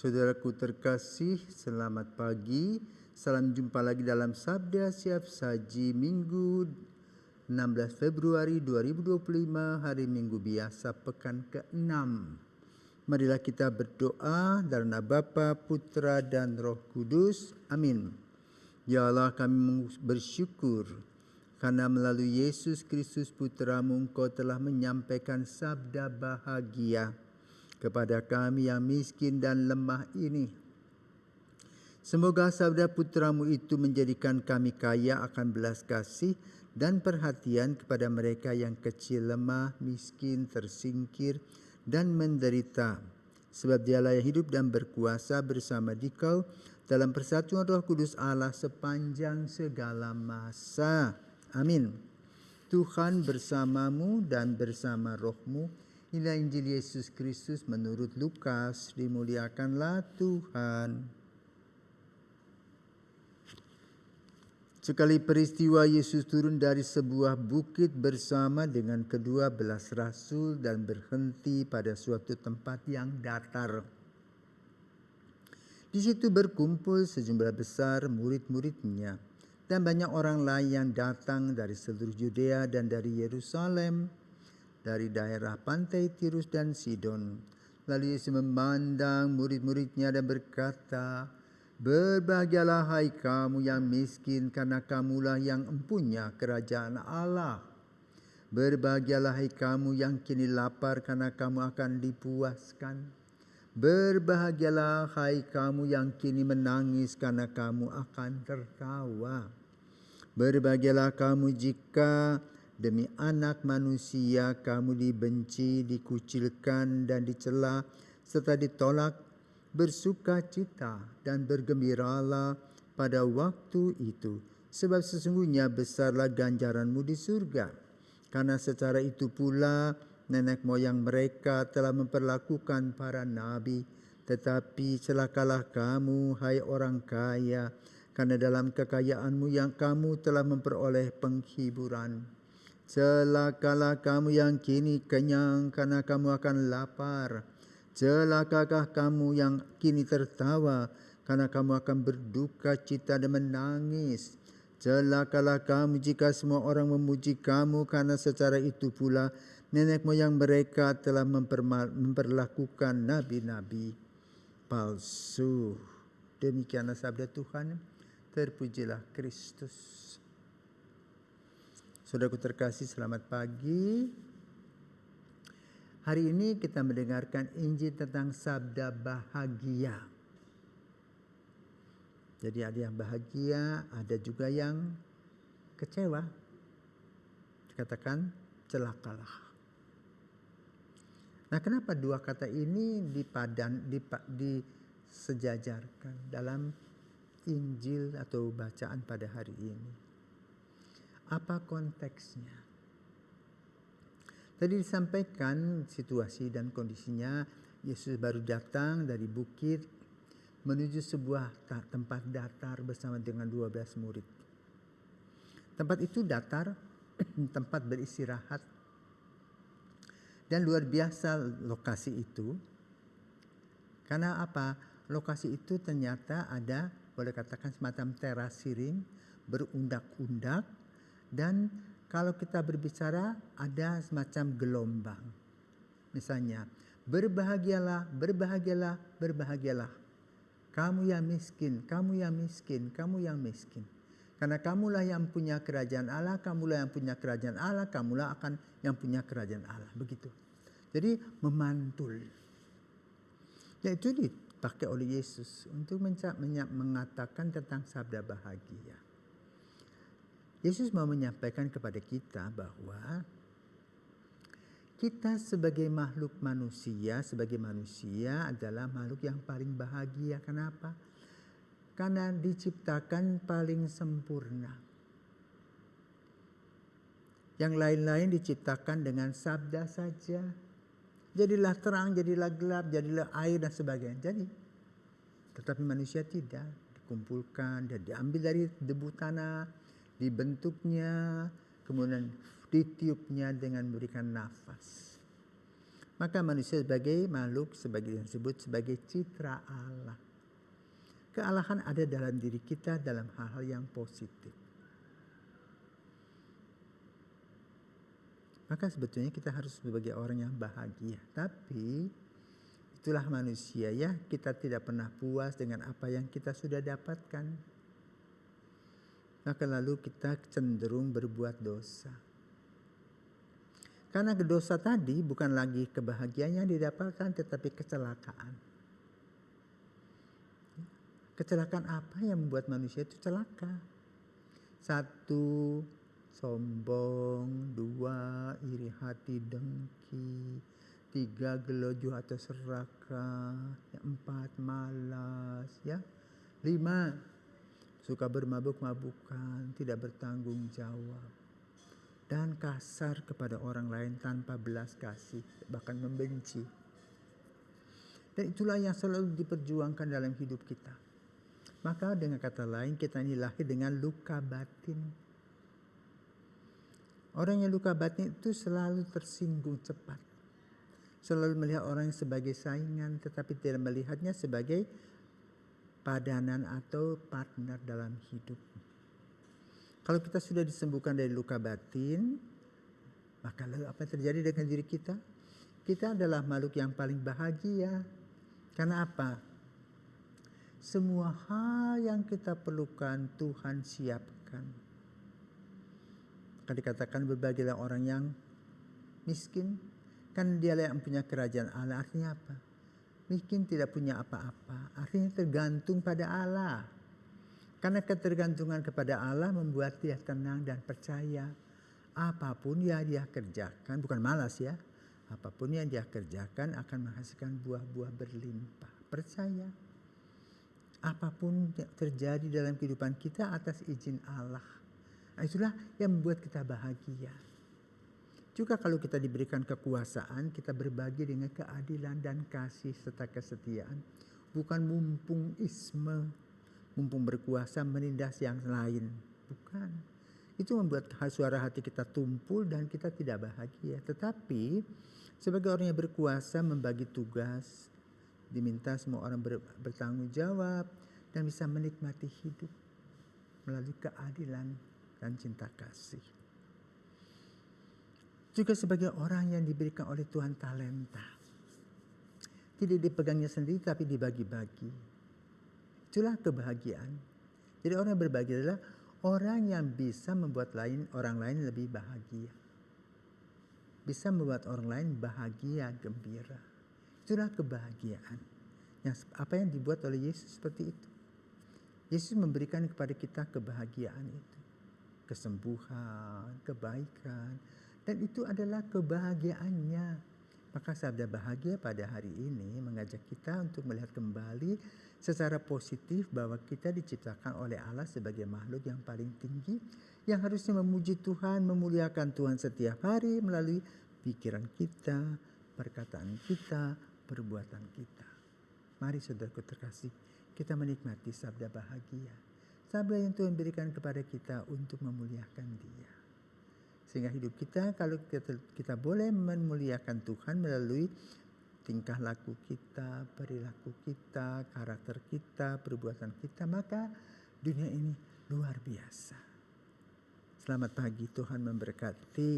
Saudaraku terkasih, selamat pagi. Salam jumpa lagi dalam Sabda Siap Saji Minggu 16 Februari 2025, hari Minggu biasa pekan ke-6. Marilah kita berdoa dalam nama Bapa, Putra dan Roh Kudus. Amin. Ya Allah, kami bersyukur karena melalui Yesus Kristus Putra-Mu Engkau telah menyampaikan sabda bahagia kepada kami yang miskin dan lemah ini. Semoga sabda Putra-Mu itu menjadikan kami kaya akan belas kasih dan perhatian kepada mereka yang kecil, lemah, miskin, tersingkir, dan menderita. Sebab Dialah yang hidup dan berkuasa bersama Dikau dalam persatuan Roh Kudus Allah sepanjang segala masa. Amin. Tuhan bersamamu dan bersama rohmu. Inilah Injil Yesus Kristus menurut Lukas. Dimuliakanlah Tuhan. Sekali peristiwa Yesus turun dari sebuah bukit bersama dengan ke-12 rasul dan berhenti pada suatu tempat yang datar. Di situ berkumpul sejumlah besar murid-muridnya dan banyak orang lain yang datang dari seluruh Yudea dan dari Yerusalem, dari daerah pantai Tirus dan Sidon. Lalu Yesus memandang murid-muridnya dan berkata, "Berbahagialah hai kamu yang miskin, karena kamulah yang empunya kerajaan Allah. Berbahagialah hai kamu yang kini lapar, karena kamu akan dipuaskan. Berbahagialah hai kamu yang kini menangis, karena kamu akan tertawa. Berbahagialah kamu jika demi anak manusia kamu dibenci, dikucilkan dan dicela serta ditolak. Bersukacita dan bergembiralah pada waktu itu, sebab sesungguhnya besarlah ganjaranmu di surga. Karena secara itu pula nenek moyang mereka telah memperlakukan para nabi. Tetapi celakalah kamu, hai orang kaya, karena dalam kekayaanmu yang kamu telah memperoleh penghiburan. Celakalah kamu yang kini kenyang, karena kamu akan lapar. Celakakah kamu yang kini tertawa, karena kamu akan berduka cita dan menangis. Celakalah kamu jika semua orang memuji kamu, karena secara itu pula nenek moyang mereka telah memperlakukan nabi-nabi palsu." Demikianlah sabda Tuhan. Terpujilah Kristus. Saudaraku terkasih, selamat pagi. Hari ini kita mendengarkan Injil tentang sabda bahagia. Jadi ada yang bahagia, ada juga yang kecewa. Dikatakan celakalah. Nah, kenapa dua kata ini disejajarkan dalam Injil atau bacaan pada hari ini? Apa konteksnya? Tadi disampaikan situasi dan kondisinya, Yesus baru datang dari bukit menuju sebuah tempat datar bersama dengan 12 murid. Tempat itu datar, tempat beristirahat. Dan luar biasa lokasi itu. Karena apa? Lokasi itu ternyata ada, boleh katakan semacam teras siring, berundak-undak, dan kalau kita berbicara ada semacam gelombang. Misalnya, berbahagialah, berbahagialah, berbahagialah. Kamu yang miskin, kamu yang miskin, kamu yang miskin. Karena kamulah yang punya kerajaan Allah, kamulah yang punya kerajaan Allah, kamulah akan yang punya kerajaan Allah. Begitu. Jadi memantul. Ya, itu dipakai oleh Yesus untuk mengatakan tentang sabda bahagia. Yesus mau menyampaikan kepada kita bahwa kita sebagai makhluk manusia, adalah makhluk yang paling bahagia. Kenapa? Karena diciptakan paling sempurna. Yang lain-lain diciptakan dengan sabda saja. Jadilah terang, jadilah gelap, jadilah air dan sebagainya. Tetapi manusia tidak. Dikumpulkan dan diambil dari debu tanah, dibentuknya, kemudian ditiupnya dengan memberikan nafas. Maka manusia sebagai makhluk sebagai yang disebut sebagai citra Allah. Kealahan ada dalam diri kita dalam hal-hal yang positif. Maka sebetulnya kita harus sebagai orang yang bahagia. Tapi itulah manusia ya, kita tidak pernah puas dengan apa yang kita sudah dapatkan. Maka lalu kita cenderung berbuat dosa. Karena dosa tadi bukan lagi kebahagiaan yang didapatkan tetapi kecelakaan. Kecelakaan apa yang membuat manusia itu celaka? 1, sombong. 2, iri hati dengki. 3, gelojoh atau serakah. 4, malas. 5, suka bermabuk-mabukan, tidak bertanggung jawab. Dan kasar kepada orang lain tanpa belas kasih, bahkan membenci. Dan itulah yang selalu diperjuangkan dalam hidup kita. Maka dengan kata lain kita ini lahir dengan luka batin. Orang yang luka batin itu selalu tersinggung cepat. Selalu melihat orang sebagai saingan tetapi tidak melihatnya sebagai padanan atau partner dalam hidup. Kalau kita sudah disembuhkan dari luka batin, maka lalu apa yang terjadi dengan diri kita? Kita adalah makhluk yang paling bahagia. Karena apa? Semua hal yang kita perlukan Tuhan siapkan. Maka dikatakan berbahagialah orang yang miskin. Kan dialah yang punya kerajaan Allah. Artinya apa? Miskin tidak punya apa-apa. Artinya tergantung pada Allah. Karena ketergantungan kepada Allah membuat dia tenang dan percaya. Apapun yang dia kerjakan, bukan malas ya. Apapun yang dia kerjakan akan menghasilkan buah-buah berlimpah. Percaya. Apapun yang terjadi dalam kehidupan kita atas izin Allah. Nah, itulah yang membuat kita bahagia. Juga kalau kita diberikan kekuasaan, kita berbagi dengan keadilan dan kasih serta kesetiaan. Bukan mumpung-isme, mumpung berkuasa menindas yang lain. Bukan. Itu membuat suara hati kita tumpul dan kita tidak bahagia. Tetapi sebagai orang yang berkuasa membagi tugas, diminta semua orang bertanggung jawab dan bisa menikmati hidup melalui keadilan dan cinta kasih. Juga sebagai orang yang diberikan oleh Tuhan talenta. Tidak dipegangnya sendiri tapi dibagi-bagi. Itulah kebahagiaan. Jadi orang yang berbahagia adalah orang yang bisa membuat orang lain lebih bahagia. Bisa membuat orang lain bahagia, gembira. Itulah kebahagiaan. Apa yang dibuat oleh Yesus seperti itu. Yesus memberikan kepada kita kebahagiaan itu. Kesembuhan, kebaikan. Dan itu adalah kebahagiaannya. Maka sabda bahagia pada hari ini mengajak kita untuk melihat kembali secara positif bahwa kita diciptakan oleh Allah sebagai makhluk yang paling tinggi. Yang harusnya memuji Tuhan, memuliakan Tuhan setiap hari melalui pikiran kita, perkataan kita, perbuatan kita. Mari saudaraku terkasih, kita menikmati sabda bahagia. Sabda yang Tuhan berikan kepada kita untuk memuliakan Dia. Sehingga hidup kita, kalau kita boleh memuliakan Tuhan melalui tingkah laku kita, perilaku kita, karakter kita, perbuatan kita, maka dunia ini luar biasa. Selamat pagi, Tuhan memberkati.